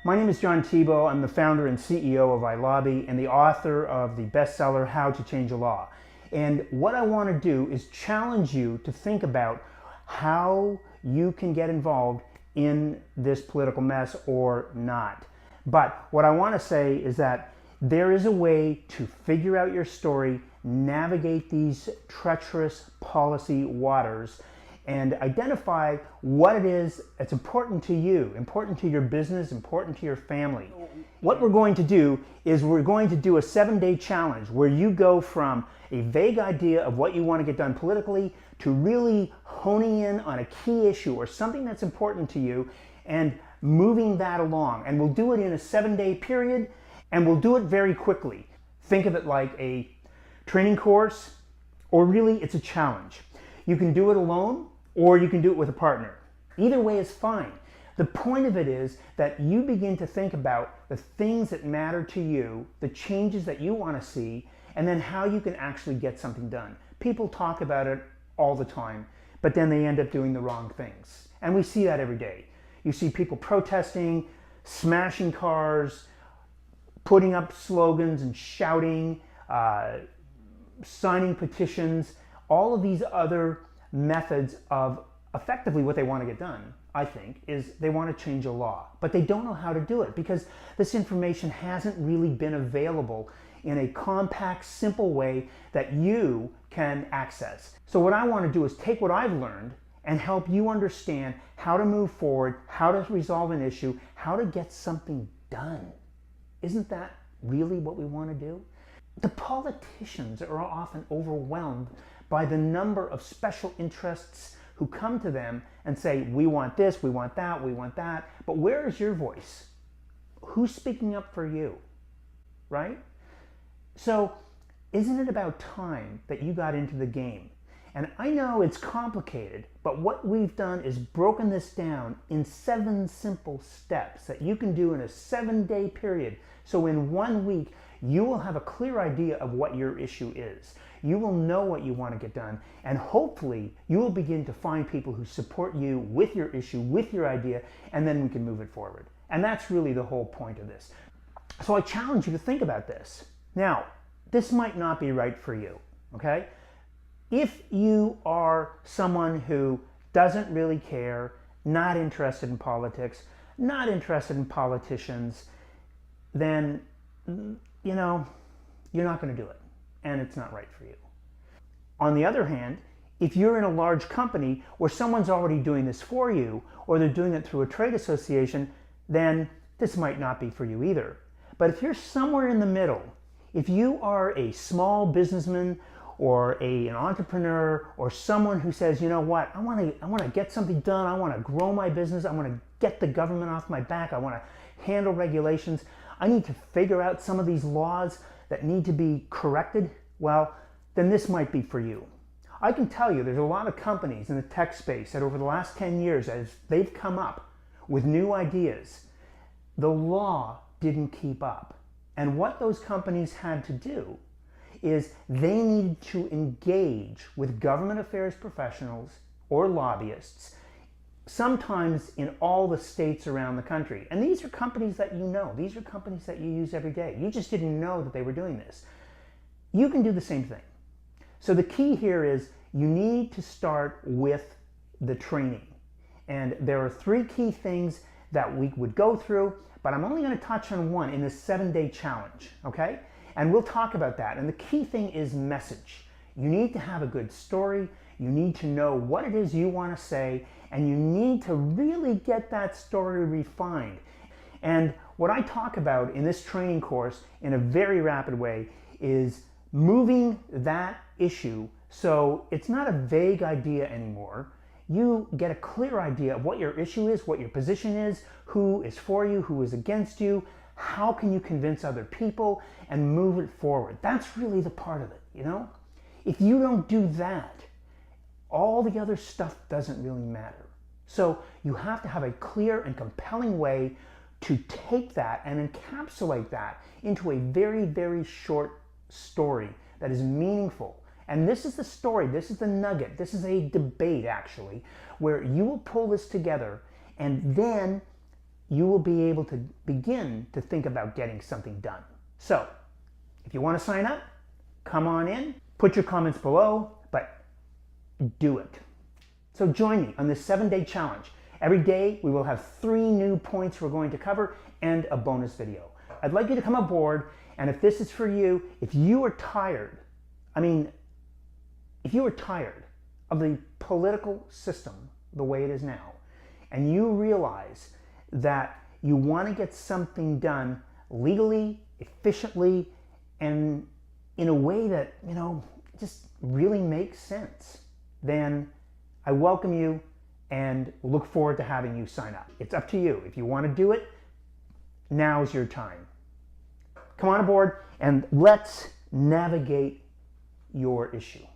My name is John Tebow. I'm the founder and CEO of iLobby and the author of the bestseller, How to Change a Law. And what I want to do is challenge you to think about how you can get involved in this political mess or not. But what I want to say is that there is a way to figure out your story, navigate these treacherous policy waters, and identify what it is that's important to you, important to your business, important to your family. What we're going to do is we're going to do a 7-day challenge where you go from a vague idea of what you want to get done politically to really honing in on a key issue or something that's important to you and moving that along. And we'll do it in a 7-day period, and we'll do it very quickly. Think of it like a training course, or really it's a challenge. You can do it alone, or you can do it with a partner. Either way is fine. The point of it is that you begin to think about the things that matter to you, the changes that you want to see, and then how you can actually get something done. People talk about it all the time, but then they end up doing the wrong things. And we see that every day. You see people protesting, smashing cars, putting up slogans and shouting, signing petitions, all of these other methods of effectively what they want to get done, I think, is they want to change a law. But they don't know how to do it because this information hasn't really been available in a compact, simple way that you can access. So what I want to do is take what I've learned and help you understand how to move forward, how to resolve an issue, how to get something done. Isn't that really what we want to do? The politicians are often overwhelmed by the number of special interests who come to them and say, we want this, we want that, we want that. But where is your voice? Who's speaking up for you? Right? So isn't it about time that you got into the game? And I know it's complicated, but what we've done is broken this down in 7 simple steps that you can do in a 7-day period. So in 1 week, you will have a clear idea of what your issue is. You will know what you want to get done, and hopefully you will begin to find people who support you with your issue, with your idea, and then we can move it forward. And that's really the whole point of this. So I challenge you to think about this. Now, this might not be right for you, okay? If you are someone who doesn't really care, not interested in politics, not interested in politicians, then, you know, you're not going to do it, and it's not right for you. On the other hand, if you're in a large company where someone's already doing this for you, or they're doing it through a trade association, then this might not be for you either. But if you're somewhere in the middle, if you are a small businessman or an entrepreneur or someone who says, you know what, I want to get something done, I want to grow my business, I want to get the government off my back, I want to handle regulations, I need to figure out some of these laws that need to be corrected, well, then this might be for you. I can tell you there's a lot of companies in the tech space that over the last 10 years, as they've come up with new ideas, the law didn't keep up. And what those companies had to do is they needed to engage with government affairs professionals or lobbyists, sometimes in all the states around the country. And these are companies that you know. These are companies that you use every day. You just didn't know that they were doing this. You can do the same thing. So the key here is you need to start with the training. And there are 3 key things that we would go through, but I'm only going to touch on one in this 7-day challenge, okay? And we'll talk about that. And the key thing is message. You need to have a good story. You need to know what it is you want to say, and you need to really get that story refined. And what I talk about in this training course in a very rapid way is moving that issue so it's not a vague idea anymore. You get a clear idea of what your issue is, what your position is, who is for you, who is against you, how can you convince other people and move it forward. That's really the part of it, you know? If you don't do that, all the other stuff doesn't really matter. So you have to have a clear and compelling way to take that and encapsulate that into a very, very short story that is meaningful. And this is the story, this is the nugget, this is a debate actually, where you will pull this together and then you will be able to begin to think about getting something done. So, if you want to sign up, come on in, put your comments below, but do it. So join me on this 7-day challenge. Every day we will have 3 new points we're going to cover and a bonus video. I'd like you to come aboard, and if this is for you, if you are tired, if you are tired of the political system the way it is now, and you realize that you want to get something done legally, efficiently, and in a way that, just really makes sense, then I welcome you and look forward to having you sign up. It's up to you. If you want to do it, now's your time. Come on aboard and let's navigate your issue.